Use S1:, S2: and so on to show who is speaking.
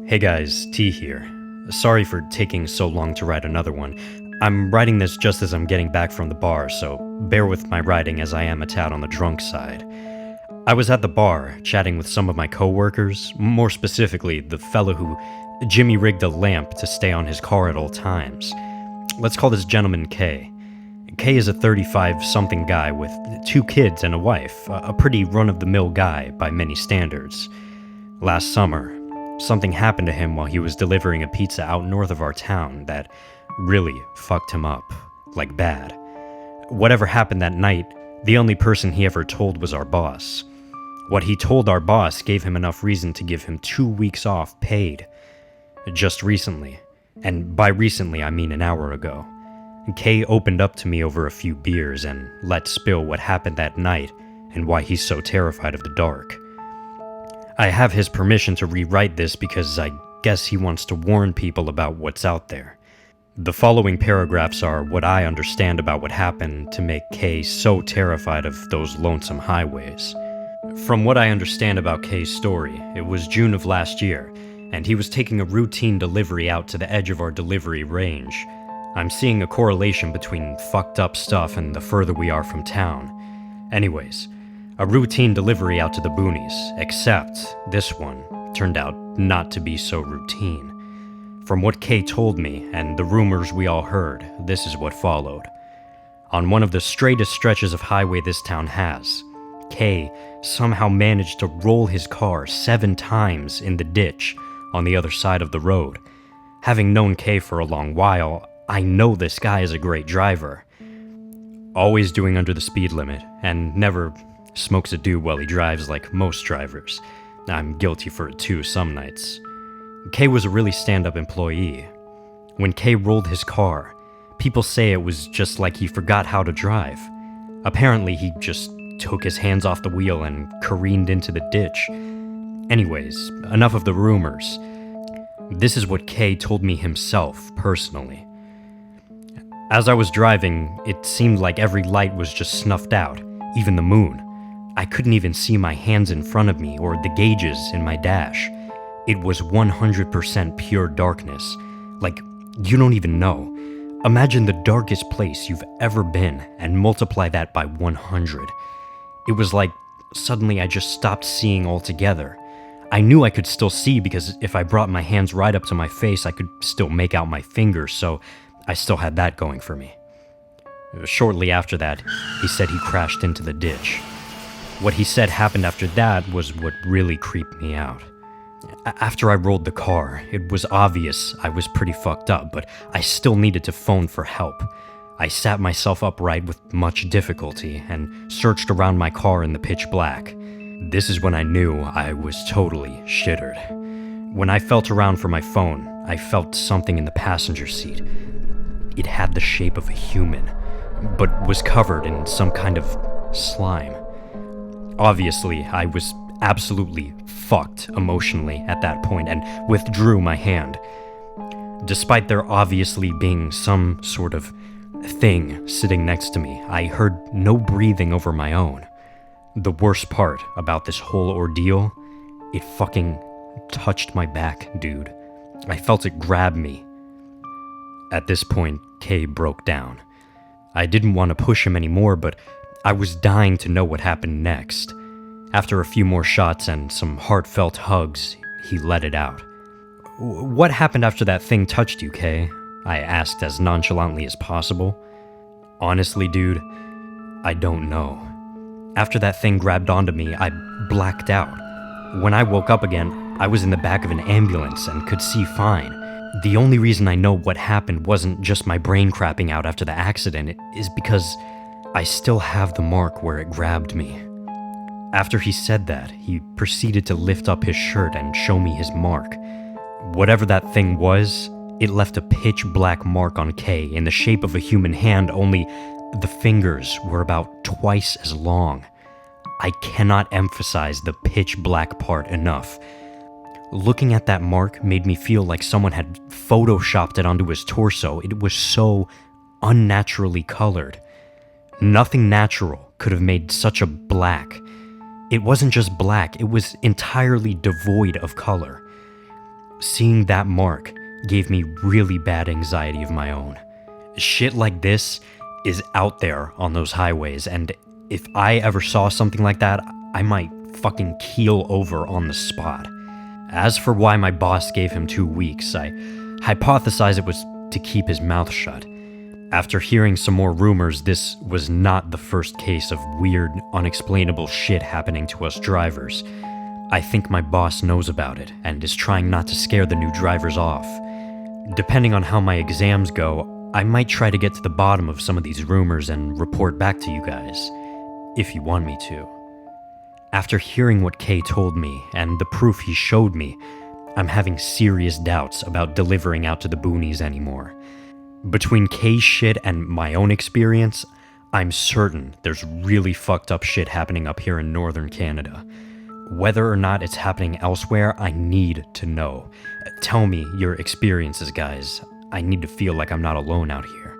S1: Hey guys, T here. Sorry for taking so long to write another one. I'm writing this just as I'm getting back from the bar, so bear with my writing as I am a tad on the drunk side. I was at the bar, chatting with some of my coworkers, more specifically, the fellow who Jimmy rigged a lamp to stay on his car at all times. Let's call this gentleman K. K is a 35-something guy with 2 kids and a wife, a pretty run-of-the-mill guy by many standards. Last summer, something happened to him while he was delivering a pizza out north of our town that really fucked him up, like bad. Whatever happened that night, the only person he ever told was our boss. What he told our boss gave him enough reason to give him 2 weeks off paid. Just recently, and by recently I mean an hour ago, Kay opened up to me over a few beers and let spill what happened that night and why he's so terrified of the dark. I have his permission to rewrite this because I guess he wants to warn people about what's out there. The following paragraphs are what I understand about what happened to make Kay so terrified of those lonesome highways. From what I understand about Kay's story, it was June of last year, and he was taking a routine delivery out to the edge of our delivery range. I'm seeing a correlation between fucked up stuff and the further we are from town. Anyways, a routine delivery out to the boonies, except this one turned out not to be so routine. From what Kay told me and the rumors we all heard, this is what followed. On one of the straightest stretches of highway this town has, Kay somehow managed to roll his car 7 times in the ditch on the other side of the road. Having known Kay for a long while, I know this guy is a great driver. Always doing under the speed limit, and never smokes a do while he drives like most drivers. I'm guilty for it too some nights. Kay was a really stand-up employee. When Kay rolled his car, people say it was just like he forgot how to drive. Apparently he just took his hands off the wheel and careened into the ditch. Anyways, enough of the rumors. This is what Kay told me himself, personally. As I was driving, it seemed like every light was just snuffed out, even the moon. I couldn't even see my hands in front of me or the gauges in my dash. It was 100% pure darkness. Like, you don't even know. Imagine the darkest place you've ever been and multiply that by 100. It was like suddenly I just stopped seeing altogether. I knew I could still see because if I brought my hands right up to my face, I could still make out my fingers, so I still had that going for me. Shortly after that, he said he crashed into the ditch. What he said happened after that was what really creeped me out. After I rolled the car, it was obvious I was pretty fucked up, but I still needed to phone for help. I sat myself upright with much difficulty and searched around my car in the pitch black. This is when I knew I was totally shittered. When I felt around for my phone, I felt something in the passenger seat. It had the shape of a human, but was covered in some kind of slime. Obviously, I was absolutely fucked emotionally at that point and withdrew my hand. Despite there obviously being some sort of thing sitting next to me, I heard no breathing over my own. The worst part about this whole ordeal, it fucking touched my back, dude. I felt it grab me. At this point, Kay broke down. I didn't want to push him anymore, but I was dying to know what happened next. After a few more shots and some heartfelt hugs, he let it out. "What happened after that thing touched you, Kay?" I asked as nonchalantly as possible. "Honestly, dude, I don't know. After that thing grabbed onto me, I blacked out. When I woke up again, I was in the back of an ambulance and could see fine. The only reason I know what happened wasn't just my brain crapping out after the accident, is because I still have the mark where it grabbed me." After he said that, he proceeded to lift up his shirt and show me his mark. Whatever that thing was, it left a pitch black mark on Kay in the shape of a human hand, only the fingers were about twice as long. I cannot emphasize the pitch black part enough. Looking at that mark made me feel like someone had photoshopped it onto his torso. It was so unnaturally colored. Nothing natural could have made such a black. It wasn't just black, it was entirely devoid of color. Seeing that mark gave me really bad anxiety of my own. Shit like this is out there on those highways, and if I ever saw something like that, I might fucking keel over on the spot. As for why my boss gave him 2 weeks, I hypothesize it was to keep his mouth shut. After hearing some more rumors, this was not the first case of weird, unexplainable shit happening to us drivers. I think my boss knows about it and is trying not to scare the new drivers off. Depending on how my exams go, I might try to get to the bottom of some of these rumors and report back to you guys, if you want me to. After hearing what Kay told me and the proof he showed me, I'm having serious doubts about delivering out to the boonies anymore. Between Kay's shit and my own experience, I'm certain there's really fucked up shit happening up here in northern Canada. Whether or not it's happening elsewhere, I need to know. Tell me your experiences, guys. I need to feel like I'm not alone out here.